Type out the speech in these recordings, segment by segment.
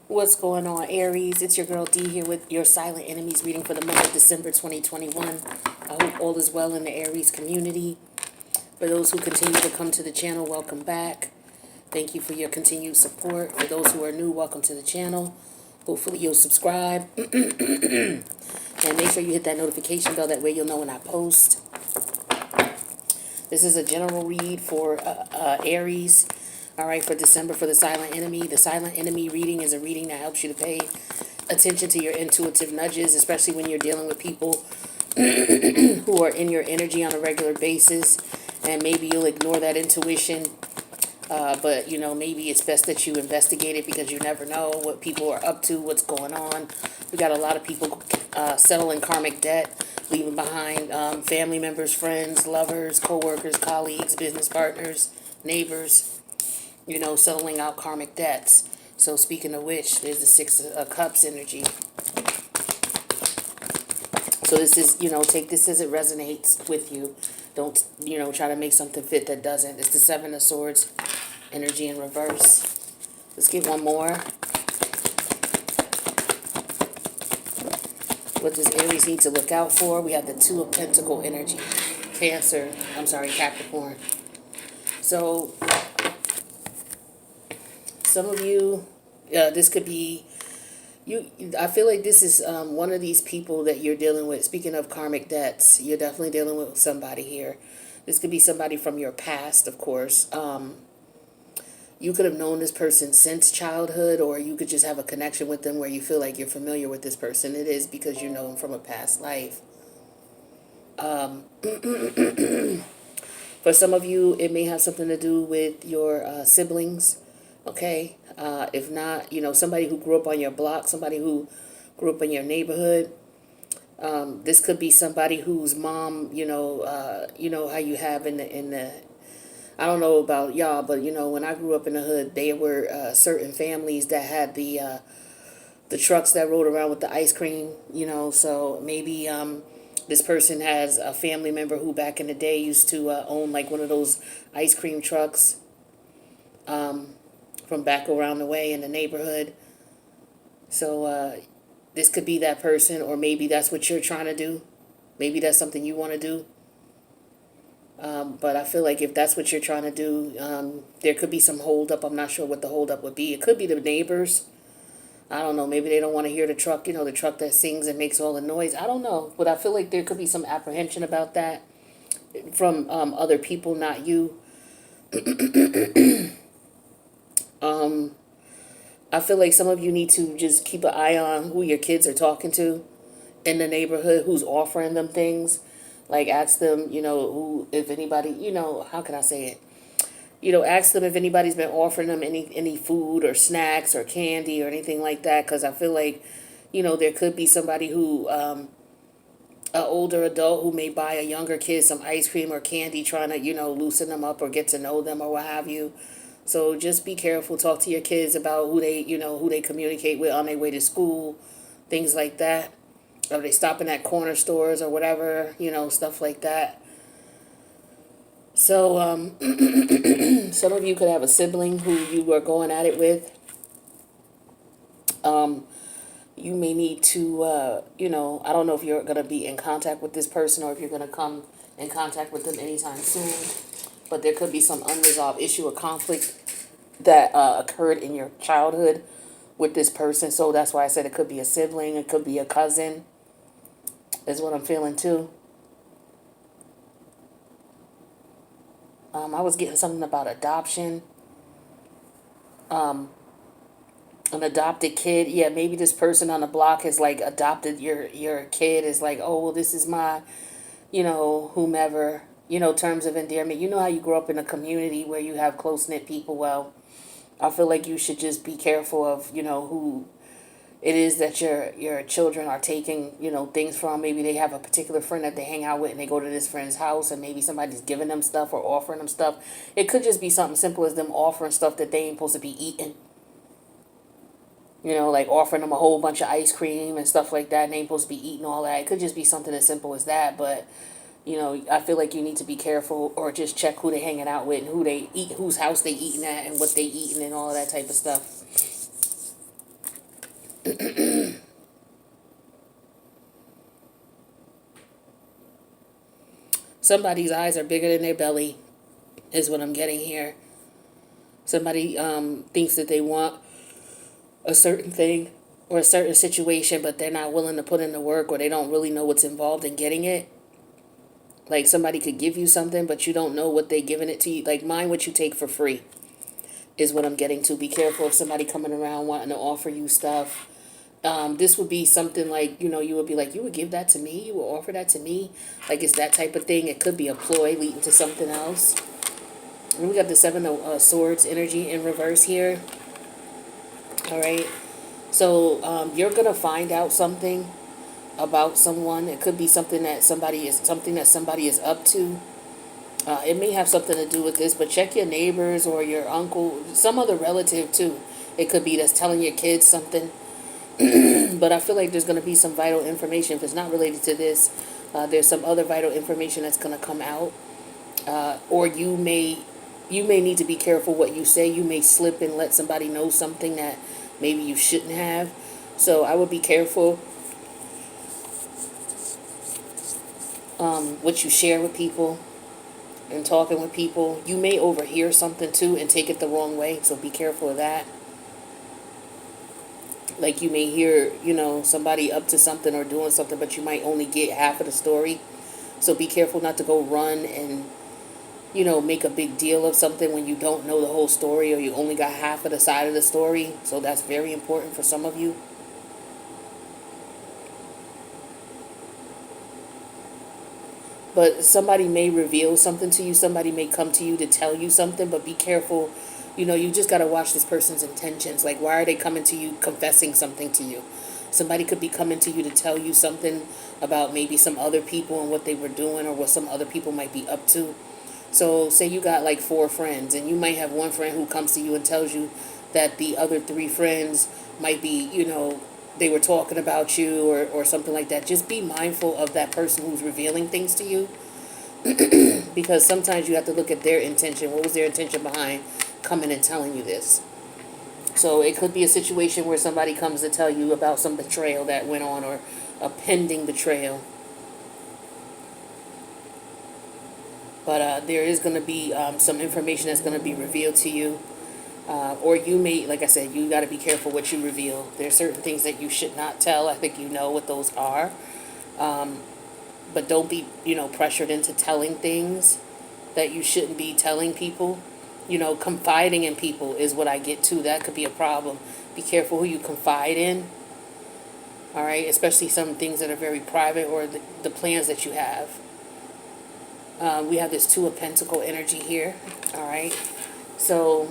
What's going on, Aries? It's your girl D here with your Silent Enemies reading for the month of December 2021. I hope all is well in the Aries community. For those who continue to come to the channel, welcome back. Thank you for your continued support. For those who are new, welcome to the channel. Hopefully you'll subscribe. And make sure you hit that notification bell. That way you'll know when I post. This is a general read for Aries. All right, for December for the Silent Enemy. The Silent Enemy reading is a reading that helps you to pay attention to your intuitive nudges, especially when you're dealing with people who are in your energy on a regular basis. And maybe you'll ignore that intuition, but, you know, maybe it's best that you investigate it because you never know what people are up to, what's going on. We got a lot of people settling karmic debt, leaving behind family members, friends, lovers, co-workers, colleagues, business partners, neighbors, you know, settling out karmic debts. So speaking of which, there's the Six of Cups energy. So this is, you know, take this as it resonates with you. Don't, you know, try to make something fit that doesn't. It's the Seven of Swords energy in reverse. Let's get one more. What does Aries need to look out for? We have the Two of Pentacle energy. Capricorn. So some of you, this could be you. I feel like this is one of these people that you're dealing with. Speaking of karmic debts, you're definitely dealing with somebody here. This could be somebody from your past, of course. You could have known this person since childhood, or you could just have a connection with them where you feel like you're familiar with this person. It is because you know them from a past life. For some of you, it may have something to do with your siblings. Okay, if not, you know, somebody who grew up on your block, somebody who grew up in your neighborhood. This could be somebody whose mom, you know how you have in the. I don't know about y'all, but you know, when I grew up in the hood, there were certain families that had the trucks that rode around with the ice cream. You know, so maybe this person has a family member who back in the day used to own like one of those ice cream trucks. From back around the way in the neighborhood. So this could be that person, or maybe that's what you're trying to do. Maybe that's something you want to do. But I feel like if that's what you're trying to do, there could be some holdup. I'm not sure what the holdup would be. It could be the neighbors. I don't know. Maybe they don't want to hear the truck, you know, the truck that sings and makes all the noise. I don't know. But I feel like there could be some apprehension about that from other people, not you. I feel like some of you need to just keep an eye on who your kids are talking to in the neighborhood, who's offering them things. Like, ask them, you know, who, if anybody, you know, how can I say it? You know, ask them if anybody's been offering them any food or snacks or candy or anything like that. Because I feel like, you know, there could be somebody who, an older adult who may buy a younger kid some ice cream or candy, trying to, you know, loosen them up or get to know them or what have you. So just be careful. Talk to your kids about who they, you know, who they communicate with on their way to school, things like that. Or they stopping at corner stores or whatever, you know, stuff like that. So some of you could have a sibling who you were going at it with. You may need to, you know, I don't know if you're going to be in contact with this person or if you're going to come in contact with them anytime soon. But there could be some unresolved issue or conflict that occurred in your childhood with this person. So that's why I said it could be a sibling. It could be a cousin is what I'm feeling too. I was getting something about adoption. An adopted kid. Yeah, maybe this person on the block has like adopted your kid, is like, oh, well, this is my, you know, whomever, you know, terms of endearment. You know how you grow up in a community where you have close-knit people. Well, I feel like you should just be careful of, you know, who it is that your children are taking, you know, things from. Maybe they have a particular friend that they hang out with and they go to this friend's house and maybe somebody's giving them stuff or offering them stuff. It could just be something simple as them offering stuff that they ain't supposed to be eating. You know, like offering them a whole bunch of ice cream and stuff like that, and they ain't supposed to be eating all that. It could just be something as simple as that, but you know, I feel like you need to be careful or just check who they hanging out with and who they eat, whose house they eating at and what they eating and all of that type of stuff. Somebody's eyes are bigger than their belly, is what I'm getting here. Somebody thinks that they want a certain thing or a certain situation, but they're not willing to put in the work, or they don't really know what's involved in getting it. Like somebody could give you something, but you don't know what they're giving it to you. Like mind what you take for free is what I'm getting to. Be careful of somebody coming around wanting to offer you stuff. This would be something like, you would be like, you would give that to me? You would offer that to me? Like it's that type of thing. It could be a ploy leading to something else. And we got the Seven of Swords energy in reverse here. All right. So you're going to find out something about someone. It could be something that somebody is up to. It may have something to do with this, but check your neighbors or your uncle, some other relative too. It could be that's telling your kids something. But I feel like there's going to be some vital information. If it's not related to this, there's some other vital information that's going to come out. Or you may need to be careful what you say. You may slip and let somebody know something that maybe you shouldn't have. So I would be careful what you share with people and talking with people. You may overhear something too and take it the wrong way. So be careful of that. Like you may hear, somebody up to something or doing something, but you might only get half of the story. So be careful not to go run and, make a big deal of something when you don't know the whole story, or you only got half of the side of the story. So that's very important for some of you. But somebody may reveal something to you. Somebody may come to you to tell you something, but be careful. You just got to watch this person's intentions. Like, why are they coming to you, confessing something to you? Somebody could be coming to you to tell you something about maybe some other people and what they were doing, or what some other people might be up to. So say you got like 4 friends, and you might have one friend who comes to you and tells you that the other 3 friends might be, they were talking about you, or something like that. Just be mindful of that person who's revealing things to you. Because sometimes you have to look at their intention. What was their intention behind coming and telling you this? So it could be a situation where somebody comes to tell you about some betrayal that went on, or a pending betrayal. But there is going to be some information that's going to be revealed to you. Or you may, like I said, you got to be careful what you reveal. There are certain things that you should not tell. I think you know what those are. But don't be, pressured into telling things that you shouldn't be telling people. Confiding in people is what I get to. That could be a problem. Be careful who you confide in. All right, especially some things that are very private, or the plans that you have. We have this 2 of Pentacle energy here. All right, so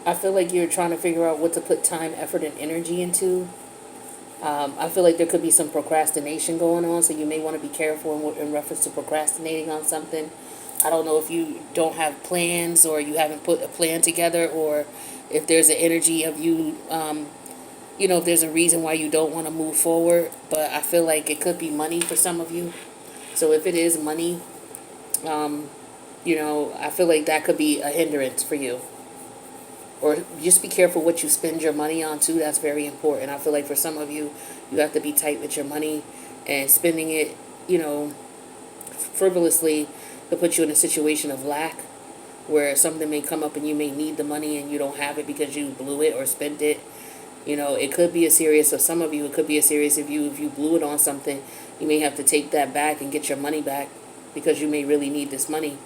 I feel like you're trying to figure out what to put time, effort, and energy into. I feel like there could be some procrastination going on, so you may want to be careful in reference to procrastinating on something. I don't know if you don't have plans, or you haven't put a plan together, or if there's an energy of you, if there's a reason why you don't want to move forward. But I feel like it could be money for some of you. So if it is money, I feel like that could be a hindrance for you. Or just be careful what you spend your money on too. That's very important. I feel like for some of you, you have to be tight with your money, and spending it, frivolously could put you in a situation of lack, where something may come up and you may need the money and you don't have it because you blew it or spent it. It could be a serious, of some of you, it could be a serious if you blew it on something. You may have to take that back and get your money back, because you may really need this money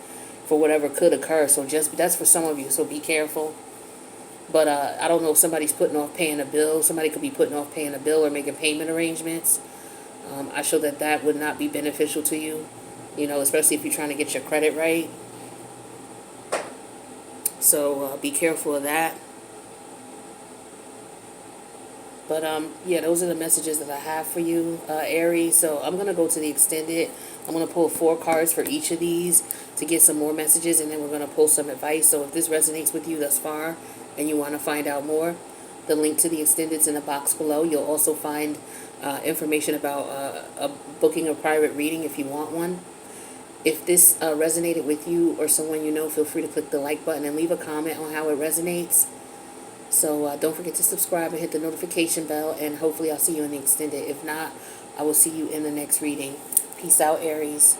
for whatever could occur. So that's for some of you. So be careful. But I don't know if somebody's putting off paying a bill. Somebody could be putting off paying a bill or making payment arrangements. I show that would not be beneficial to you, especially if you're trying to get your credit right. So be careful of that. But yeah, those are the messages that I have for you, Aries. So I'm going to go to the extended. I'm going to pull 4 cards for each of these to get some more messages, and then we're going to pull some advice. So if this resonates with you thus far and you want to find out more, the link to the extended's in the box below. You'll also find information about booking a private reading if you want one. If this resonated with you or someone you know, feel free to click the like button and leave a comment on how it resonates. So don't forget to subscribe and hit the notification bell, and hopefully I'll see you in the extended. If not, I will see you in the next reading. Peace out, Aries.